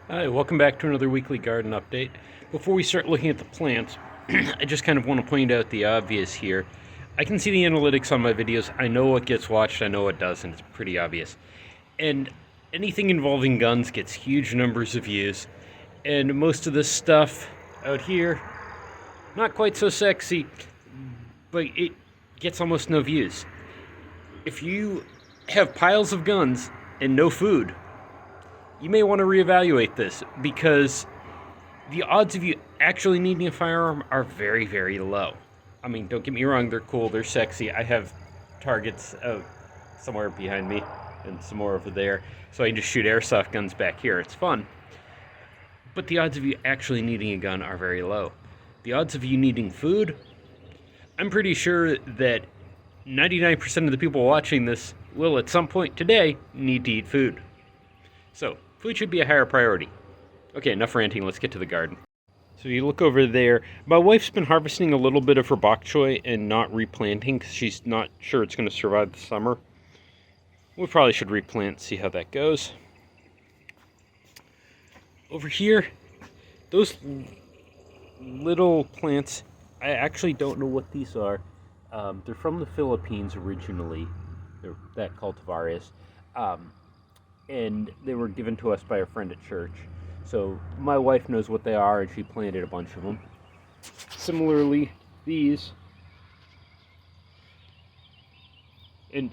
Hi, welcome back to another weekly garden update. Before we start looking at the plants, I just kind of want to point out the obvious here. I can see the analytics on my videos. I know what gets watched, I know what doesn't. It's pretty obvious. And anything involving guns gets huge numbers of views. And most of this stuff out here, not quite so sexy, but it gets almost no views. If you have piles of guns and no food, you may want to reevaluate this because the odds of you actually needing a firearm are very, very low. I mean, don't get me wrong, they're cool, they're sexy. I have targets out somewhere behind me and some more over there, so I can just shoot airsoft guns back here. It's fun. But the odds of you actually needing a gun are very low. The odds of you needing food, I'm pretty sure that 99% of the people watching this will at some point today need to eat food. So, food should be a higher priority. Okay, enough ranting, let's get to the garden. So you look over there, my wife's been harvesting a little bit of her bok choy and not replanting because she's not sure it's going to survive the summer. We probably should replant, see how that goes. Over here, those little plants, I actually don't know what these are. They're from the Philippines originally. That cultivar is. And they were given to us by a friend at church. So my wife knows what they are, and she planted a bunch of them. Similarly, these, and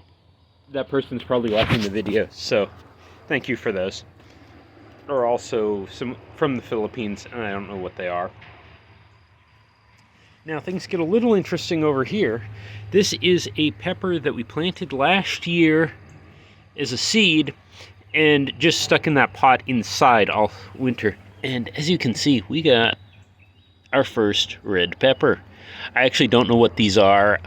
that person's probably watching the video, so thank you for those. Are also some from the Philippines, and I don't know what they are. Now things get a little interesting over here. This is a pepper that we planted last year as a seed, and just stuck in that pot inside all winter. And as you can see, we got our first red pepper. I actually don't know what these are.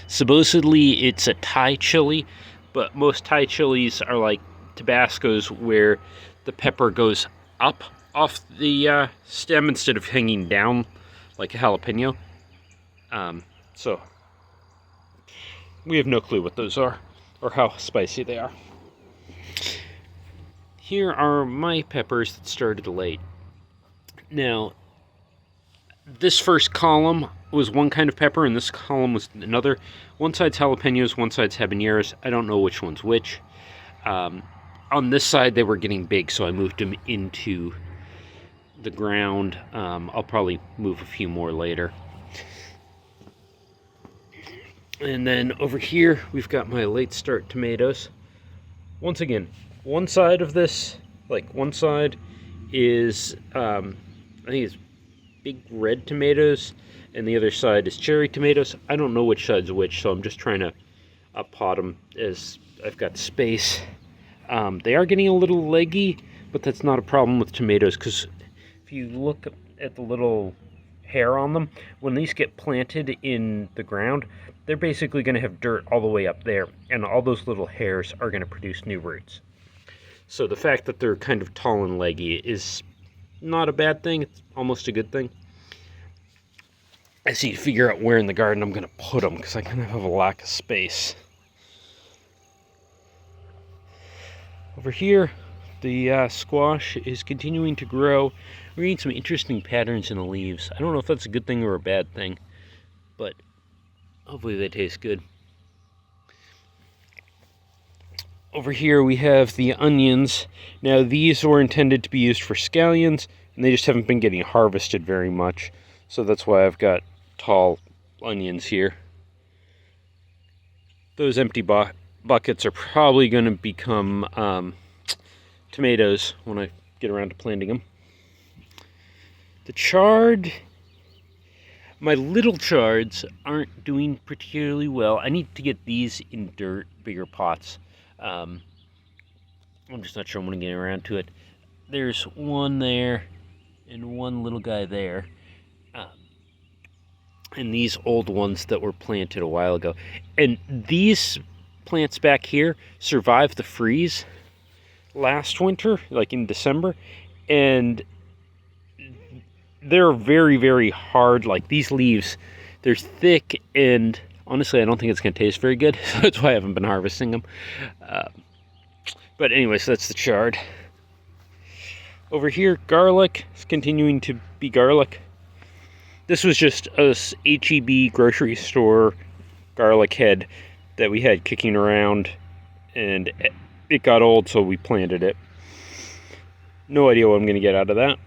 Supposedly it's a Thai chili, but most Thai chilies are like Tabascos where the pepper goes up off the stem instead of hanging down like a jalapeno. So we have no clue what those are or how spicy they are. Here are my peppers that started late. Now, this first column was one kind of pepper, and this column was another. One side's jalapenos, one side's habaneros. I don't know which one's which. On this side, they were getting big, so I moved them into the ground. I'll probably move a few more later. And then over here, we've got my late start tomatoes. Once again, one side of this, one side is, I think it's big red tomatoes, and the other side is cherry tomatoes. I don't know which side's which, so I'm just trying to pot them as I've got space. They are getting a little leggy, but that's not a problem with tomatoes, because if you look at the little hair on them, when these get planted in the ground, they're basically going to have dirt all the way up there, and all those little hairs are going to produce new roots. So the fact that they're kind of tall and leggy is not a bad thing. It's almost a good thing. I just need to figure out where in the garden I'm going to put them, because I kind of have a lack of space. Over here, the squash is continuing to grow. We're getting some interesting patterns in the leaves. I don't know if that's a good thing or a bad thing, but hopefully they taste good. Over here we have the onions. Now these were intended to be used for scallions, and they just haven't been getting harvested very much. So that's why I've got tall onions here. Those empty buckets are probably going to become tomatoes when I get around to planting them. The chard, my little chards aren't doing particularly well. I need to get these in dirt, bigger pots. I'm just not sure I'm going to get around to it. There's one there and one little guy there. And these old ones that were planted a while ago. And these plants back here survived the freeze last winter, like in December. And they're very, very hard. Like these leaves, they're thick, and honestly, I don't think it's going to taste very good. So that's why I haven't been harvesting them. But anyways, that's the chard. Over here, garlic is continuing to be garlic. This was just a HEB grocery store garlic head that we had kicking around, and it got old, so we planted it. No idea what I'm going to get out of that.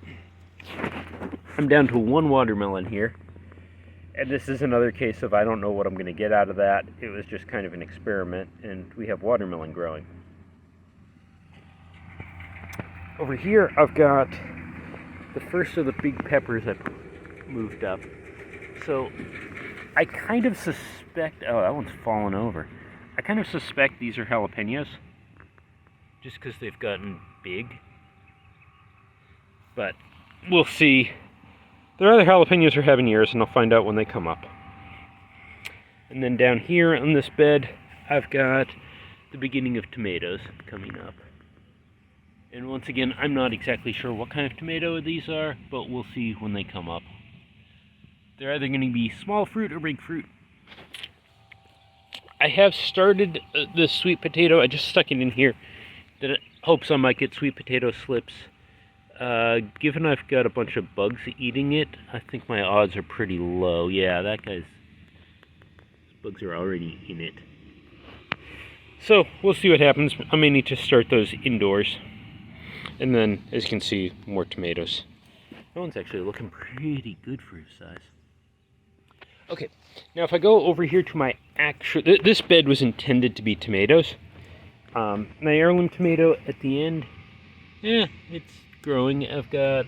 I'm down to one watermelon here, and this is another case of I don't know what I'm going to get out of that. It was just kind of an experiment, and we have watermelon growing. Over here, I've got the first of the big peppers that moved up. So I kind of suspect, oh, that one's fallen over. I kind of suspect these are jalapenos, just because they've gotten big. But we'll see. They're either jalapenos or habaneros, and I'll find out when they come up. And then down here on this bed, I've got the beginning of tomatoes coming up. And once again, I'm not exactly sure what kind of tomato these are, but we'll see when they come up. They're either going to be small fruit or big fruit. I have started this sweet potato. I just stuck it in here. That it hopes I might get sweet potato slips. Given I've got a bunch of bugs eating it, I think my odds are pretty low. Yeah, those bugs are already in it. So, we'll see what happens. I may need to start those indoors. And then, as you can see, more tomatoes. That one's actually looking pretty good for his size. Okay, now if I go over here to my actual... This bed was intended to be tomatoes. My heirloom tomato at the end, it's growing. I've got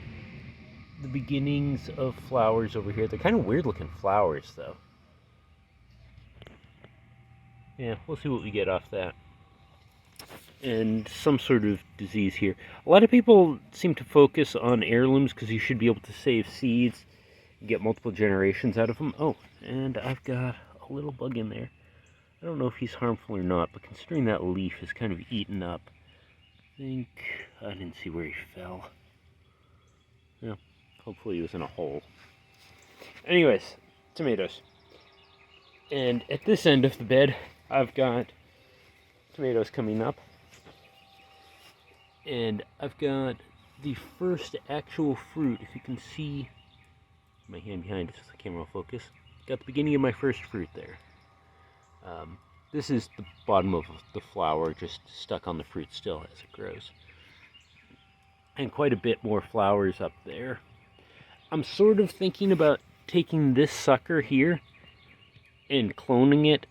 the beginnings of flowers over here. They're kind of weird looking flowers, though. Yeah, we'll see what we get off that. And some sort of disease here. A lot of people seem to focus on heirlooms because you should be able to save seeds and get multiple generations out of them. Oh, and I've got a little bug in there. I don't know if he's harmful or not, but considering that leaf is kind of eaten up, I didn't see where he fell. Yeah, hopefully he was in a hole. Anyways, tomatoes. And at this end of the bed, I've got tomatoes coming up. And I've got the first actual fruit, if you can see my hand behind it so the camera will focus. Got the beginning of my first fruit there. This is the bottom of the flower, just stuck on the fruit still as it grows. And quite a bit more flowers up there. I'm sort of thinking about taking this sucker here and cloning it,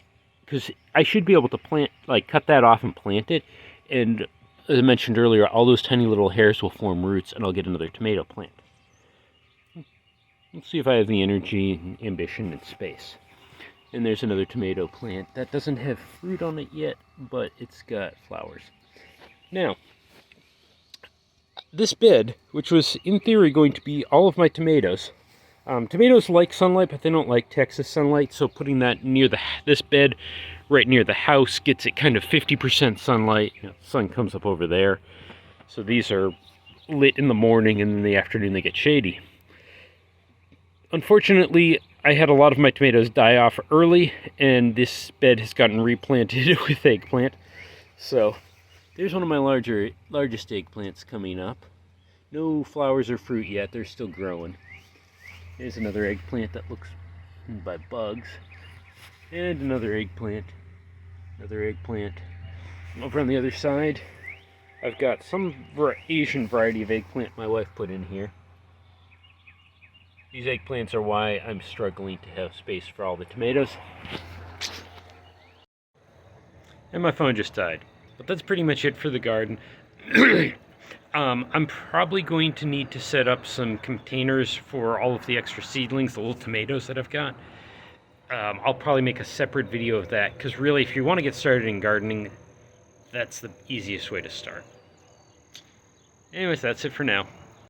because I should be able to cut that off and plant it, and as I mentioned earlier, all those tiny little hairs will form roots, and I'll get another tomato plant. Let's see if I have the energy, ambition, and space. And there's another tomato plant. That doesn't have fruit on it yet, but it's got flowers. Now, this bed, which was in theory going to be all of my tomatoes, tomatoes like sunlight, but they don't like Texas sunlight, so putting that near this bed, right near the house, gets it kind of 50% sunlight. The sun comes up over there. So these are lit in the morning, and in the afternoon they get shady. Unfortunately, I had a lot of my tomatoes die off early, and this bed has gotten replanted with eggplant. So there's one of my largest eggplants coming up. No flowers or fruit yet, they're still growing. There's another eggplant that looks by bugs. And another eggplant. Another eggplant. Over on the other side, I've got some Asian variety of eggplant my wife put in here. These eggplants are why I'm struggling to have space for all the tomatoes. And my phone just died. But that's pretty much it for the garden. I'm probably going to need to set up some containers for all of the extra seedlings, the little tomatoes that I've got. I'll probably make a separate video of that, because really, if you want to get started in gardening, that's the easiest way to start. Anyways, that's it for now.